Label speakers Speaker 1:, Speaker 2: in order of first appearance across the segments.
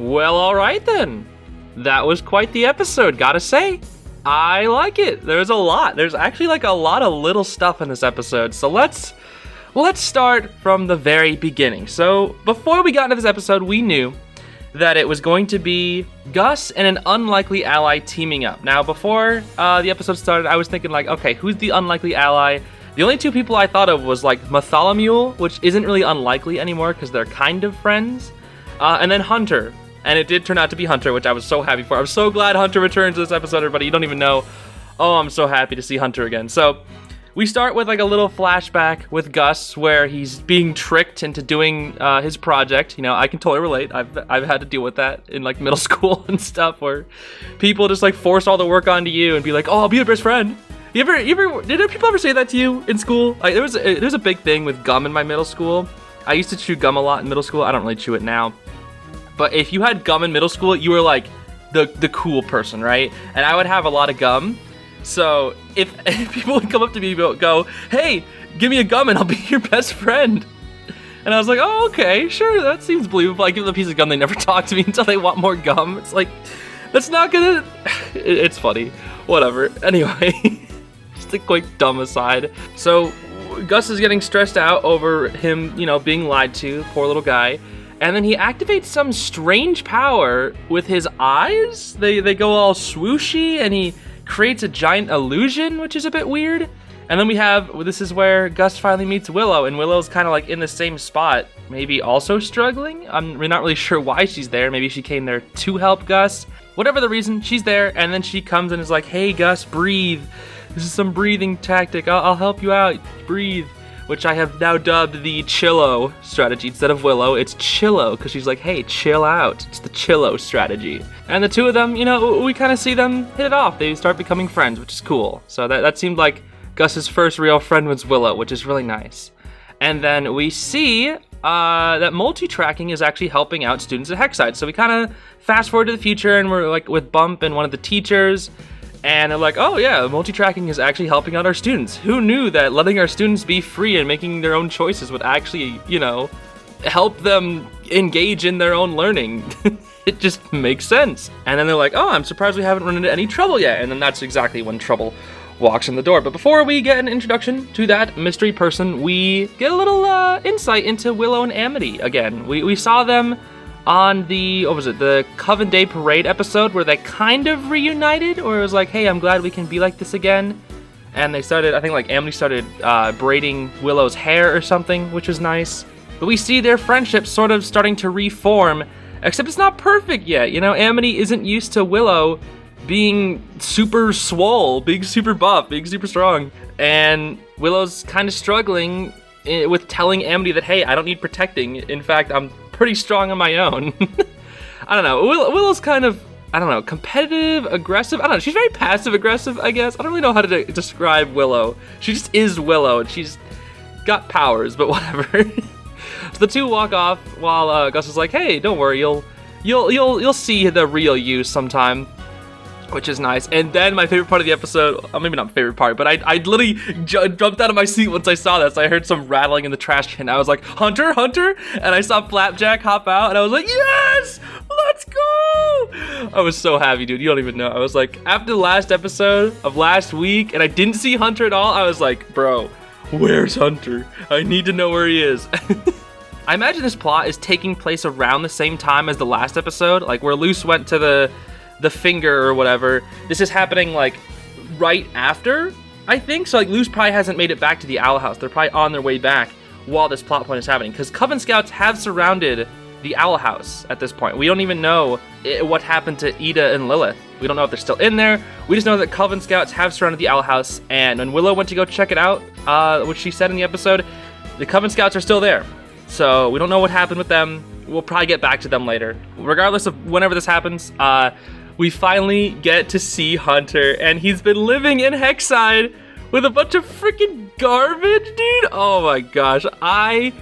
Speaker 1: Well, alright then. That was quite the episode, gotta say. I like it. There's a lot. There's actually like a lot of little stuff in this episode. So let's start from the very beginning. So before we got into this episode, we knew that it was going to be Gus and an unlikely ally teaming up. Now, before the episode started, I was thinking like, okay, who's the unlikely ally? The only two people I thought of was like Mathalamuel, which isn't really unlikely anymore because they're kind of friends, and then Hunter. And it did turn out to be Hunter, which I was so happy for. I'm so glad Hunter returned to this episode, everybody. You don't even know. Oh, I'm so happy to see Hunter again. So we start with like a little flashback with Gus where he's being tricked into doing his project. You know, I can totally relate. I've had to deal with that in like middle school and stuff where people just like force all the work onto you and be like, oh, I'll be your best friend. Did people ever say that to you in school? Like, there was a big thing with gum in my middle school. I used to chew gum a lot in middle school. I don't really chew it now. But if you had gum in middle school, you were like the cool person, right? And I would have a lot of gum. So if people would come up to me and go, hey, give me a gum and I'll be your best friend. And I was like, oh, okay, sure, that seems believable. I give them a piece of gum, they never talk to me until they want more gum. It's like, that's not gonna... It's funny. Whatever. Anyway, just a quick dumb aside. So Gus is getting stressed out over him, you know, being lied to, poor little guy. And then he activates some strange power with his eyes. They go all swooshy, and he creates a giant illusion, which is a bit weird. And then this is where Gus finally meets Willow, and Willow's kind of like in the same spot, maybe also struggling. We're not really sure why she's there. Maybe she came there to help Gus. Whatever the reason, she's there, and then she comes and is like, hey, Gus, breathe. This is some breathing tactic. I'll help you out. Breathe. Which I have now dubbed the Chillo strategy. Instead of Willow, it's Chillo, because she's like, hey, chill out. It's the Chillo strategy. And the two of them, you know, we kind of see them hit it off. They start becoming friends, which is cool. So that seemed like Gus's first real friend was Willow, which is really nice. And then we see that multi-tracking is actually helping out students at Hexside. So we kind of fast forward to the future, and we're like with Bump and one of the teachers. And they're like, oh yeah, multi-tracking is actually helping out our students. Who knew that letting our students be free and making their own choices would actually, you know, help them engage in their own learning? It just makes sense. And then they're like, oh, I'm surprised we haven't run into any trouble yet. And then that's exactly when trouble walks in the door. But before we get an introduction to that mystery person, we get a little insight into Willow and Amity again. We saw them on the Coven Day Parade episode where they kind of reunited, or it was like, hey, I'm glad we can be like this again. And they started, I think like Amity started braiding Willow's hair or something, which was nice. But we see their friendship sort of starting to reform, except it's not perfect yet. You know, Amity isn't used to Willow being super swole, being super buff, being super strong. And Willow's kind of struggling with telling Amity that, hey, I don't need protecting. In fact, I'm pretty strong on my own. I don't know. Willow's kind of, I don't know, competitive, aggressive. I don't know. She's very passive aggressive, I guess. I don't really know how to describe Willow. She just is Willow, and she's got powers, but whatever. So the two walk off while Gus is like, hey, don't worry, you'll see the real you sometime. Which is nice. And then my favorite part of the episode, maybe not my favorite part, but I literally jumped out of my seat once I saw this. I heard some rattling in the trash can. I was like, Hunter? And I saw Flapjack hop out, and I was like, yes! Let's go! I was so happy, dude. You don't even know. I was like, after the last episode of last week, and I didn't see Hunter at all, I was like, bro, where's Hunter? I need to know where he is. I imagine this plot is taking place around the same time as the last episode, like where Luce went to the finger or whatever. This is happening like right after, I think. So like Luce probably hasn't made it back to the Owl House. They're probably on their way back while this plot point is happening, because Coven Scouts have surrounded the Owl House at this point. We don't even know what happened to Ida and Lilith. We don't know if they're still in there. We just know that Coven Scouts have surrounded the Owl House, and when Willow went to go check it out, which she said in the episode, the Coven Scouts are still there. So we don't know what happened with them. We'll probably get back to them later. Regardless of whenever this happens, we finally get to see Hunter, and he's been living in Hexside with a bunch of freaking garbage, dude. Oh my gosh, I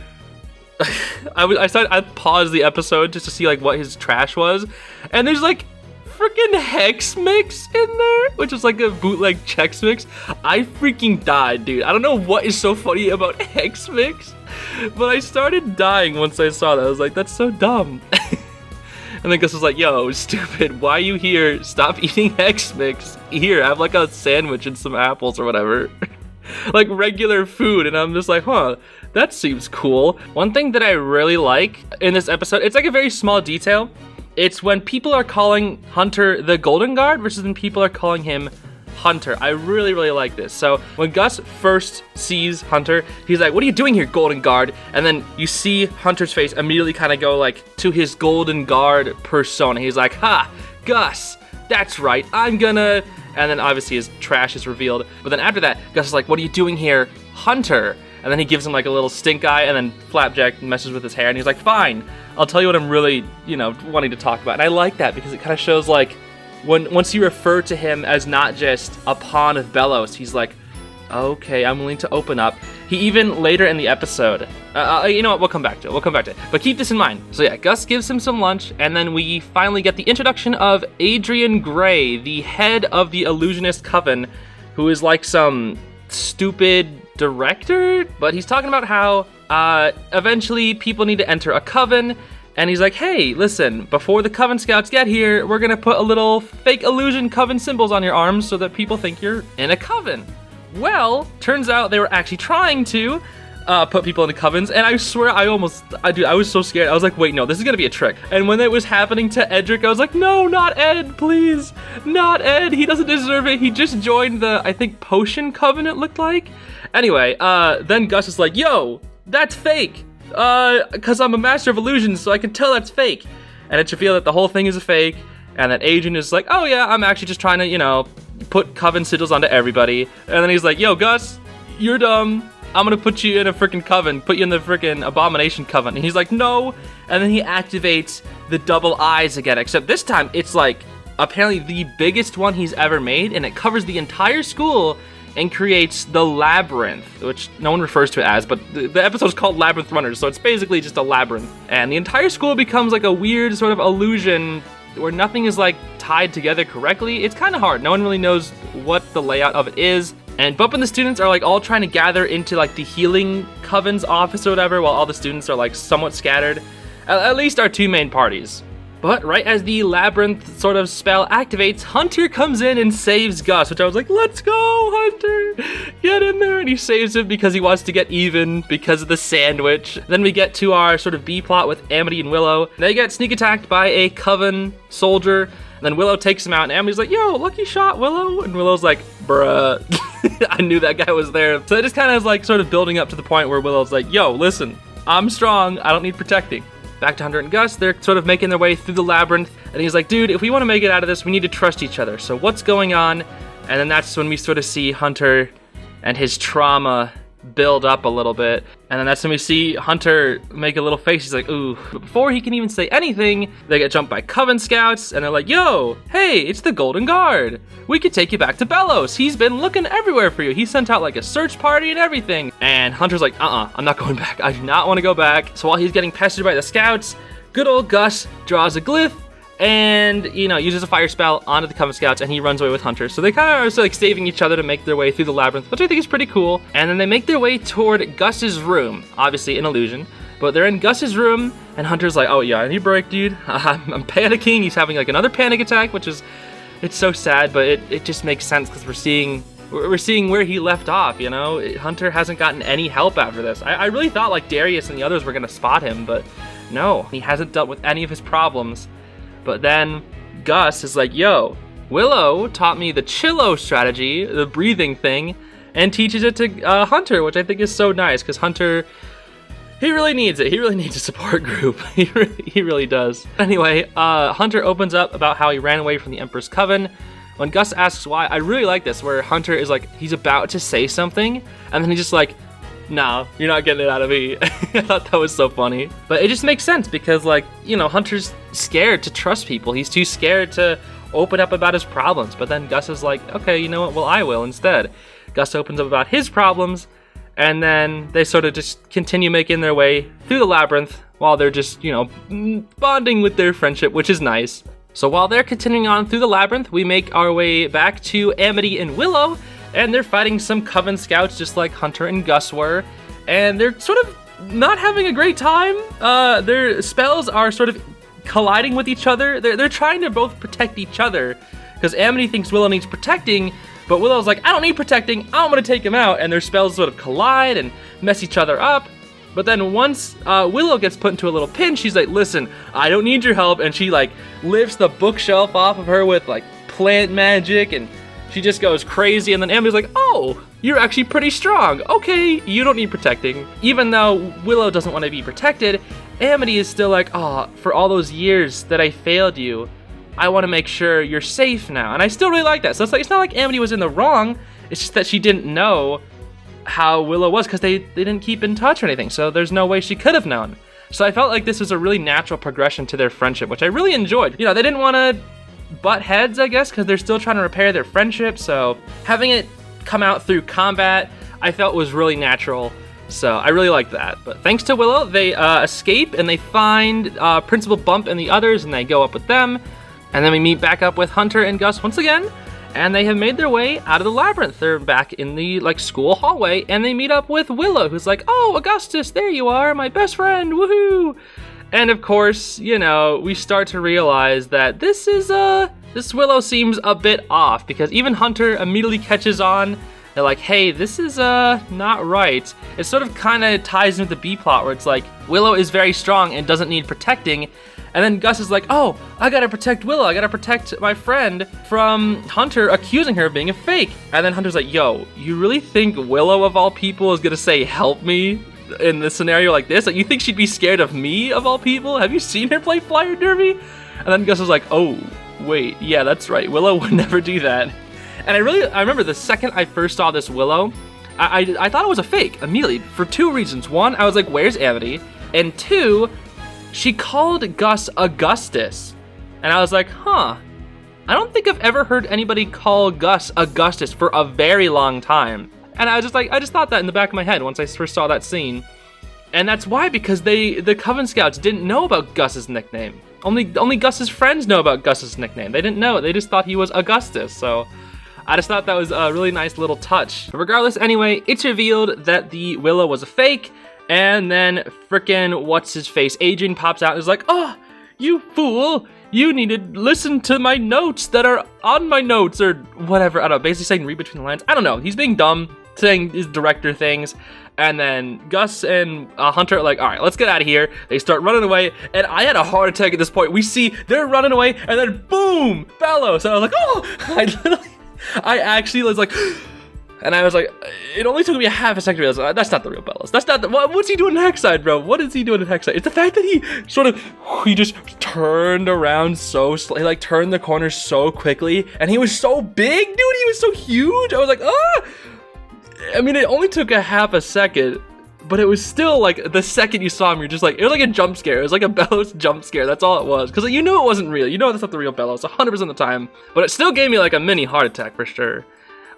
Speaker 1: paused the episode just to see like what his trash was, and there's like freaking Hex Mix in there, which is like a bootleg Chex Mix. I freaking died, dude. I don't know what is so funny about Hex Mix, but I started dying once I saw that. I was like, that's so dumb. And then Gus was like, yo, stupid, why are you here? Stop eating Hex Mix. Here, have like a sandwich and some apples or whatever. Like regular food. And I'm just like, huh, that seems cool. One thing that I really like in this episode, it's like a very small detail. It's when people are calling Hunter the Golden Guard versus when people are calling him Hunter. I really, really like this. So when Gus first sees Hunter, he's like, what are you doing here, Golden Guard? And then you see Hunter's face immediately kind of go like to his Golden Guard persona. He's like, ha, Gus, that's right, I'm gonna... And then obviously his trash is revealed. But then after that, Gus is like, what are you doing here, Hunter? And then he gives him like a little stink eye, and then Flapjack messes with his hair, and he's like, fine, I'll tell you what I'm really, wanting to talk about. And I like that because it kind of shows like, once you refer to him as not just a pawn of Belos, he's like, okay, I'm willing to open up. He even later in the episode, you know what, we'll come back to it. But keep this in mind. So yeah, Gus gives him some lunch, and then we finally get the introduction of Adrian Gray, the head of the Illusionist Coven, who is like some stupid director, but he's talking about how eventually people need to enter a coven. And he's like, hey, listen, before the Coven Scouts get here, we're gonna put a little fake illusion Coven symbols on your arms so that people think you're in a coven. Well, turns out they were actually trying to put people into covens, and I swear I was so scared. I was like, wait, no, this is gonna be a trick. And when it was happening to Edric, I was like, no, not Ed, please. Not Ed, he doesn't deserve it. He just joined the, I think, Potion Coven, it looked like. Anyway, then Gus is like, yo, that's fake. Because I'm a master of illusions, so I can tell that's fake. And it should feel that the whole thing is a fake, and that Adrian is like, oh yeah, I'm actually just trying to, put coven sigils onto everybody. And then he's like, yo, Gus, you're dumb. I'm gonna put you in a freaking coven, put you in the freaking Abomination Coven. And he's like, no. And then he activates the double eyes again, except this time it's like apparently the biggest one he's ever made, and it covers the entire school and creates the Labyrinth, which no one refers to it as, but the episode is called Labyrinth Runners, so it's basically just a labyrinth. And the entire school becomes like a weird sort of illusion where nothing is like tied together correctly. It's kind of hard. No one really knows what the layout of it is. And Bump and the students are like all trying to gather into like the healing coven's office or whatever, while all the students are like somewhat scattered. At least our two main parties. But right as the labyrinth sort of spell activates, Hunter comes in and saves Gus, which I was like, let's go, Hunter! Get in there! And he saves him because he wants to get even because of the sandwich. Then we get to our sort of B plot with Amity and Willow. They get sneak attacked by a Coven soldier. And then Willow takes him out, and Amity's like, yo, lucky shot, Willow. And Willow's like, bruh, I knew that guy was there. So it just kind of is like sort of building up to the point where Willow's like, yo, listen, I'm strong, I don't need protecting. Back to Hunter and Gus, they're sort of making their way through the labyrinth, and he's like, dude, if we want to make it out of this, we need to trust each other. So what's going on? And then that's when we sort of see Hunter and his trauma build up a little bit. And then that's when we see Hunter make a little face. He's like, ooh. But before he can even say anything, they get jumped by Coven Scouts, and they're like, yo, hey, it's the Golden Guard. We could take you back to Belos. He's been looking everywhere for you. He sent out like a search party and everything. And Hunter's like, I'm not going back. I do not want to go back. So while he's getting pestered by the Scouts, good old Gus draws a glyph and, uses a fire spell onto the Coven Scouts, and he runs away with Hunter. So they kind of are like saving each other to make their way through the labyrinth, which I think is pretty cool. And then they make their way toward Gus's room, obviously an illusion, but they're in Gus's room, and Hunter's like, oh yeah, I need a break, dude. I'm panicking. He's having like another panic attack, which is, it's so sad, but it just makes sense because we're seeing where he left off, Hunter hasn't gotten any help after this. I really thought like Darius and the others were gonna spot him, but no, he hasn't dealt with any of his problems. But then Gus is like, yo, Willow taught me the Chillo strategy, the breathing thing, and teaches it to Hunter, which I think is so nice, because Hunter, he really needs it. He really needs a support group. He really does. Anyway, Hunter opens up about how he ran away from the Emperor's Coven. When Gus asks why, I really like this, where Hunter is like, he's about to say something, and then he's just like, no, you're not getting it out of me. I thought that was so funny. But it just makes sense because, like, Hunter's scared to trust people. He's too scared to open up about his problems. But then Gus is like, okay, you know what? Well, I will instead. Gus opens up about his problems, and then they sort of just continue making their way through the labyrinth while they're just, bonding with their friendship, which is nice. So while they're continuing on through the labyrinth, we make our way back to Amity and Willow, and they're fighting some Coven Scouts just like Hunter and Gus were, and they're sort of not having a great time. Their spells are sort of colliding with each other. They're trying to both protect each other because Amity thinks Willow needs protecting, but Willow's like, I don't need protecting, I'm gonna take him out, and their spells sort of collide and mess each other up. But then once Willow gets put into a little pinch, she's like, listen, I don't need your help, and she like lifts the bookshelf off of her with like plant magic, and she just goes crazy, and then Amity's like, oh, you're actually pretty strong. Okay, you don't need protecting. Even though Willow doesn't want to be protected, Amity is still like, oh, for all those years that I failed you, I want to make sure you're safe now. And I still really like that. So it's not like Amity was in the wrong, it's just that she didn't know how Willow was because they didn't keep in touch or anything. So there's no way she could have known. So I felt like this was a really natural progression to their friendship, which I really enjoyed. You know, they didn't want to butt heads, I guess, because they're still trying to repair their friendship. So having it come out through combat, I felt was really natural. So I really like that. But thanks to Willow, they escape and they find Principal Bump and the others, and they go up with them. And then we meet back up with Hunter and Gus once again, and they have made their way out of the labyrinth. They're back in the like school hallway, and they meet up with Willow, who's like, oh, Augustus, there you are, my best friend, woohoo! And of course, you know, we start to realize that this Willow seems a bit off, because even Hunter immediately catches on. They're like, hey, this is not right. It sort of kind of ties into the B plot where it's like, Willow is very strong and doesn't need protecting. And then Gus is like, oh, I gotta protect Willow. I gotta protect my friend from Hunter accusing her of being a fake. And then Hunter's like, yo, you really think Willow of all people is gonna say, help me in this scenario like this? Like, you think she'd be scared of me of all people? Have you seen her play Flyer Derby? And then Gus is like, oh, wait, yeah, that's right. Willow would never do that. And I remember the second I first saw this Willow, I thought it was a fake immediately for two reasons. One, I was like, where's Amity? And two, she called Gus Augustus. And I was like, huh, I don't think I've ever heard anybody call Gus Augustus for a very long time. And I just thought that in the back of my head once I first saw that scene. And that's why, because the Coven Scouts didn't know about Gus's nickname. Only Gus's friends know about Gus's nickname. They didn't know it. They just thought he was Augustus. So I just thought that was a really nice little touch. But regardless, anyway, it's revealed that the Willow was a fake. And then frickin' what's-his-face, Adrian pops out and is like, oh, you fool, you need to listen to my notes that are on my notes, or whatever. I don't know, basically saying read between the lines. I don't know, he's being dumb, saying his director things. And then Gus and Hunter are like, all right, let's get out of here. They start running away, and I had a heart attack at this point. We see they're running away, and then boom, Bellows. And I was like, oh, I actually was like, and I was like, it only took me a half a second to realize, that's not the real Bellows. That's not the, what's he doing in Hexside, bro? What is he doing in Hexside? It's the fact that he just turned around so slowly, like turned the corner so quickly, and he was so big, dude, he was so huge. I was like, ah! I mean, it only took a half a second, but it was still like, the second you saw him, you're just like, it was like a jump scare. It was like a Bellows jump scare, that's all it was. Because you knew it wasn't real. You know that's not the real Bellows, 100% of the time. But it still gave me like a mini heart attack for sure.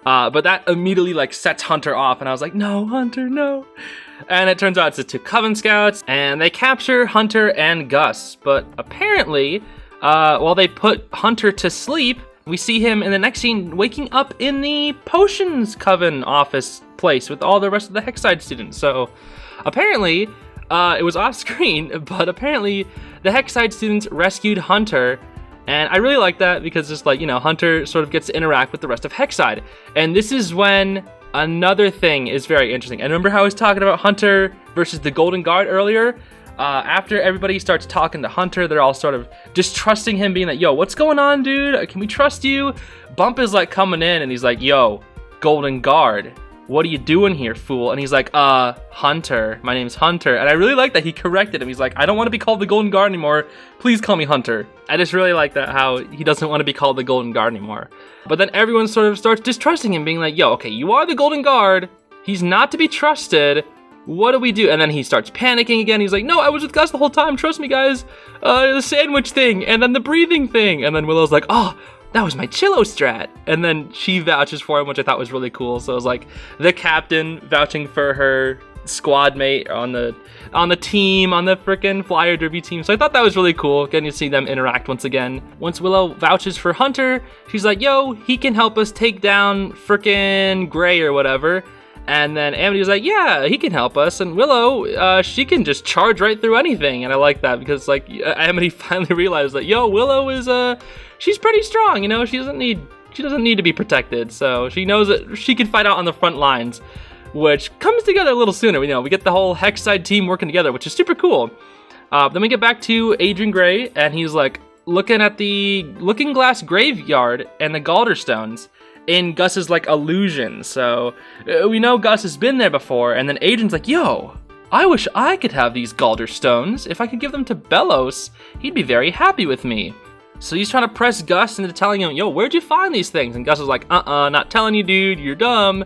Speaker 1: But that immediately like sets Hunter off, and I was like, no, Hunter, no. And it turns out it's the two Coven Scouts, and they capture Hunter and Gus. But apparently, while they put Hunter to sleep, we see him in the next scene waking up in the Potions Coven office place with all the rest of the Hexside students. So apparently, it was off screen, but apparently the Hexside students rescued Hunter. And I really like that because just like, you know, Hunter sort of gets to interact with the rest of Hexside. And this is when another thing is very interesting. And remember how I was talking about Hunter versus the Golden Guard earlier? After everybody starts talking to Hunter, they're all sort of distrusting him, being like, yo, what's going on, dude? Can we trust you? Bump is like coming in and he's like, yo, Golden Guard, what are you doing here, fool? And he's like, Hunter, my name's Hunter. And I really like that he corrected him. He's like, I don't want to be called the Golden Guard anymore. Please call me Hunter. I just really like that, how he doesn't want to be called the Golden Guard anymore. But then everyone sort of starts distrusting him, being like, yo, okay, you are the Golden Guard. He's not to be trusted. What do we do? And then he starts panicking again. He's like, no, I was with Gus the whole time. Trust me, guys. The sandwich thing, and then the breathing thing. And then Willow's like, oh, that was my Chillo strat. And then she vouches for him, which I thought was really cool. So it was like the captain vouching for her squad mate on the team, on the frickin' Flyer Derby team. So I thought that was really cool, getting to see them interact once again. Once Willow vouches for Hunter, she's like, yo, he can help us take down frickin' Gray or whatever. And then Amity was like, yeah, he can help us. And Willow, she can just charge right through anything. And I like that because, like, Amity finally realized that, yo, Willow is, she's pretty strong, you know? She doesn't need to be protected. So she knows that she can fight out on the front lines, which comes together a little sooner. You know, we get the whole Hexside team working together, which is super cool. Then we get back to Adrian Gray, and he's, like, looking at the Looking Glass Graveyard and the Galdorstones in Gus's, like, illusion. So we know Gus has been there before, and then Adrian's like, yo, I wish I could have these Galdorstones. If I could give them to Belos, he'd be very happy with me. So he's trying to press Gus into telling him, yo, where'd you find these things? And Gus is like, not telling you, dude, you're dumb.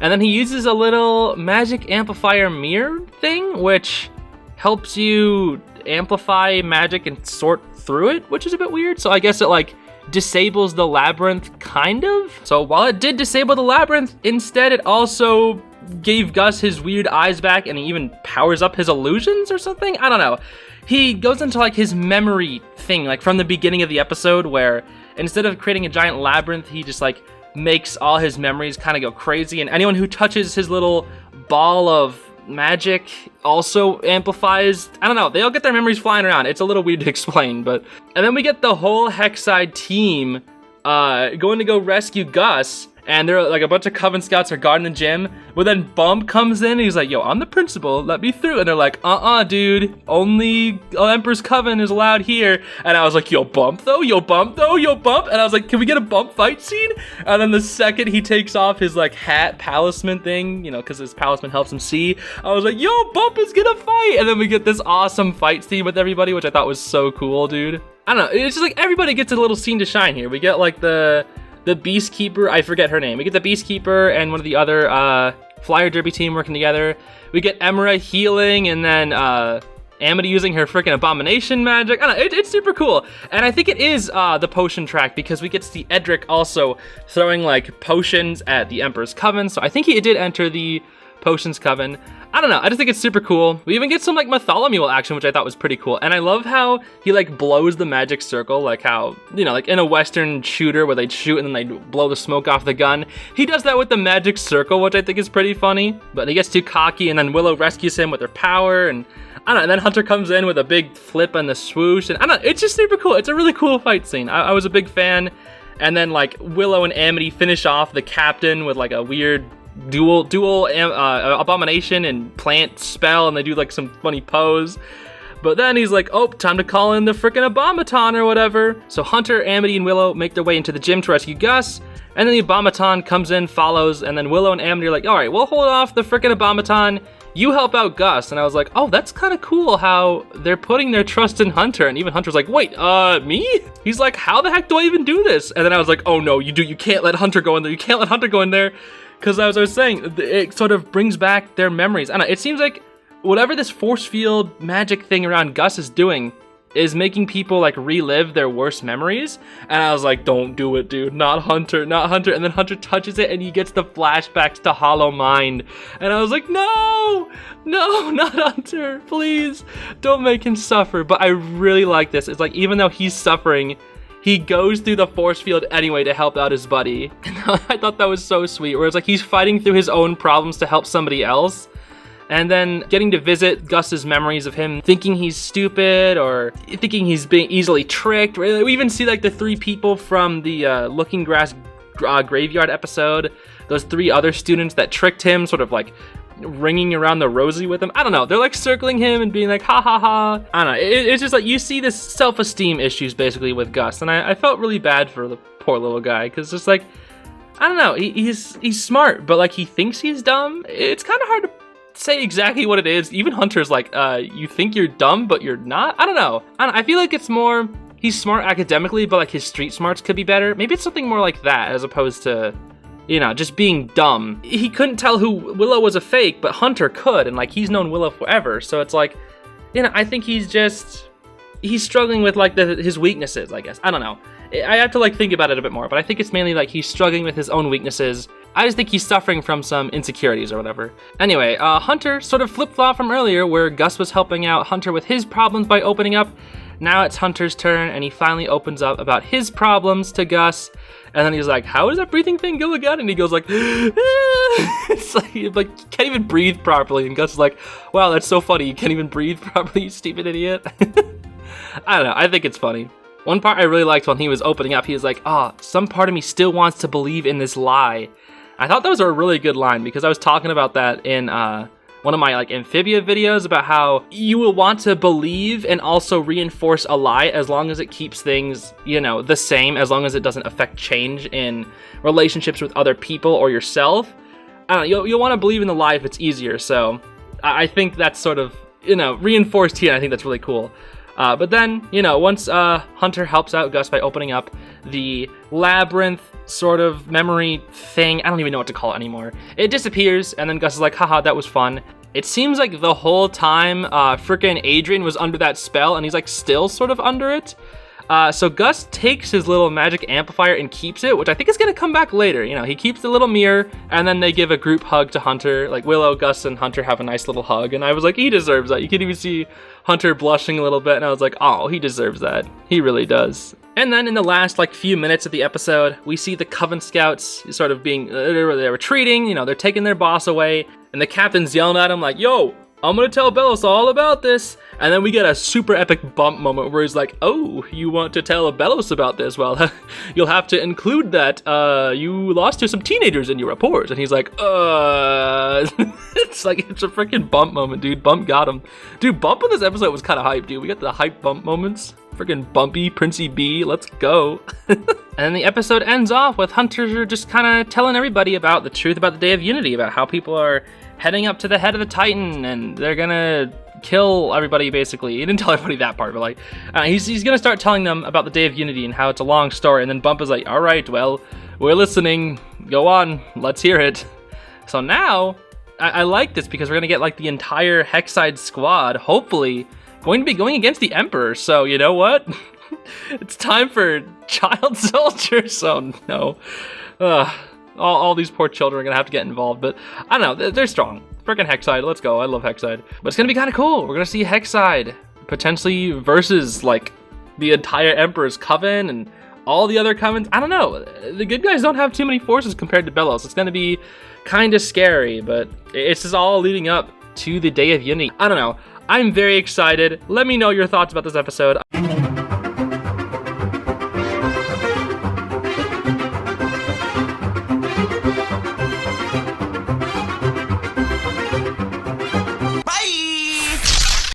Speaker 1: And then he uses a little magic amplifier mirror thing, which helps you amplify magic and sort through it, which is a bit weird. So I guess it, like, disables the labyrinth, kind of. So while it did disable the labyrinth, instead it also gave Gus his weird eyes back, and he even powers up his illusions or something. I don't know. He goes into, like, his memory thing, like from the beginning of the episode, where instead of creating a giant labyrinth, he just, like, makes all his memories kind of go crazy, and anyone who touches his little ball of magic also amplifies. I don't know, they all get their memories flying around. It's a little weird to explain, but... And then we get the whole Hexside team going to go rescue Gus, and they're like a bunch of Coven Scouts are guarding the gym, but then Bump comes in and he's like, yo, I'm the principal, let me through. And they're like, dude, only Emperor's Coven is allowed here. And I was like, yo, Bump though, yo, Bump though, yo, Bump. And I was like, can we get a Bump fight scene? And then the second he takes off his, like, hat palisman thing, you know, because his palisman helps him see, I was like, yo, Bump is gonna fight. And then we get this awesome fight scene with everybody, which I thought was so cool, dude. I don't know, it's just like everybody gets a little scene to shine here. We get, like, the Beastkeeper, I forget her name. We get the Beastkeeper and one of the other Flyer Derby team working together. We get Emra healing, and then Amity using her freaking abomination magic. I don't know, it's super cool. And I think it is the potion track, because we get to see Edric also throwing, like, potions at the Emperor's Coven. So I think he did enter the Potions Coven. I don't know, I just think it's super cool. We even get some, like, Mytholomuel action, which I thought was pretty cool. And I love how he, like, blows the magic circle, like how, you know, like in a Western shooter where they'd shoot and then they'd blow the smoke off the gun. He does that with the magic circle, which I think is pretty funny. But he gets too cocky, and then Willow rescues him with her power, and I don't know, and then Hunter comes in with a big flip and the swoosh, and I don't know, it's just super cool. It's a really cool fight scene. I was a big fan. And then, like, Willow and Amity finish off the captain with, like, a weird dual abomination and plant spell, and they do, like, some funny pose. But then he's like, oh, time to call in the frickin' Abomaton or whatever. So Hunter, Amity, and Willow make their way into the gym to rescue Gus, and then the Abomaton comes in, follows, and then Willow and Amity are like, alright, we'll hold off the frickin' Abomaton, you help out Gus. And I was like, oh, that's kind of cool how they're putting their trust in Hunter. And even Hunter's like, wait, me? He's like, how the heck do I even do this? And then I was like, oh no, you can't let Hunter go in there, you can't let Hunter go in there. Because as I was saying, it sort of brings back their memories. I don't know, it seems like whatever this force field magic thing around Gus is doing is making people, like, relive their worst memories. And I was like, don't do it, dude. Not Hunter, not Hunter. And then Hunter touches it and he gets the flashbacks to Hollow Mind. And I was like, no, not Hunter. Please don't make him suffer. But I really like this. It's like, even though he's suffering, he goes through the force field anyway to help out his buddy. And I thought that was so sweet. Where it's like he's fighting through his own problems to help somebody else. And then getting to visit Gus's memories of him thinking he's stupid or thinking he's being easily tricked. We even see, like, the three people from the Looking Glass Graveyard episode. Those three other students that tricked him, sort of, like, ringing around the rosy with him. I don't know. They're, like, circling him and being like, ha ha ha. I don't know. It's just like you see this self-esteem issues basically with Gus. And I felt really bad for the poor little guy. Because just, like, I don't know. He's smart, but, like, he thinks he's dumb. It's kind of hard to say exactly what it is. Even Hunter's like, you think you're dumb, but you're not? I don't know. I feel like it's more, he's smart academically, but, like, his street smarts could be better. Maybe it's something more like that, as opposed to, you know, just being dumb. He couldn't tell who Willow was a fake, but Hunter could, and, like, he's known Willow forever. So it's like, you know, I think he's struggling with, like, his weaknesses, I guess. I don't know. I have to, like, think about it a bit more, but I think it's mainly, like, he's struggling with his own weaknesses. I just think he's suffering from some insecurities or whatever. Anyway, Hunter sort of flip-flopped from earlier, where Gus was helping out Hunter with his problems by opening up. Now it's Hunter's turn, and he finally opens up about his problems to Gus. And then he's like, how does that breathing thing go again? And he goes like, it's like you can't even breathe properly. And Gus is like, wow, that's so funny. You can't even breathe properly, you stupid idiot. I don't know. I think it's funny. One part I really liked when he was opening up, he was like, some part of me still wants to believe in this lie. I thought that was a really good line because I was talking about that in one of my Amphibia videos about how you will want to believe and also reinforce a lie as long as it keeps things, the same, as long as it doesn't affect change in relationships with other people or yourself. I don't know, you'll want to believe in the lie if it's easier, so I think that's sort of, reinforced here, and I think that's really cool. But then, once Hunter helps out Gus by opening up the Labyrinth sort of memory thing, I don't even know what to call it anymore. It disappears, and then Gus is like, haha, that was fun. It seems like the whole time frickin' Adrian was under that spell, and he's still sort of under it. So Gus takes his little magic amplifier and keeps it, which I think is going to come back later. He keeps the little mirror, and then they give a group hug to Hunter. Willow, Gus, and Hunter have a nice little hug, and I was like, he deserves that. You can even see Hunter blushing a little bit, and I was like, oh, he deserves that. He really does. And then in the last few minutes of the episode, we see the Coven Scouts sort of being, they're retreating, they're taking their boss away, and the captain's yelling at him like, yo, I'm gonna tell Belos all about this. And then we get a super epic bump moment where he's like, oh, you want to tell Belos about this? Well, you'll have to include that you lost to some teenagers in your report. And he's like, it's a freaking bump moment, dude. Bump got him. Dude, Bump in this episode was kind of hype, dude. We got the hype bump moments. Freaking Bumpy, Princey B, let's go. And then the episode ends off with Hunter just kind of telling everybody about the truth about the Day of Unity, about how people are heading up to the head of the Titan, and they're gonna kill everybody, basically. He didn't tell everybody that part, but he's gonna start telling them about the Day of Unity and how it's a long story, and then Bump is like, alright, well, we're listening, go on, let's hear it. So now, I like this because we're gonna get the entire Hexside Squad, hopefully, going to be going against the Emperor, so you know what? It's time for child soldiers, so no. All these poor children are gonna have to get involved, but I don't know, they're strong. Freaking Hexside, let's go. I love Hexside. But it's gonna be kind of cool. We're gonna see Hexside potentially versus the entire Emperor's Coven and all the other covens. I don't know. The good guys don't have too many forces compared to Belos. It's gonna be kind of scary, but it's just all leading up to the Day of Unity. I don't know. I'm very excited. Let me know your thoughts about this episode.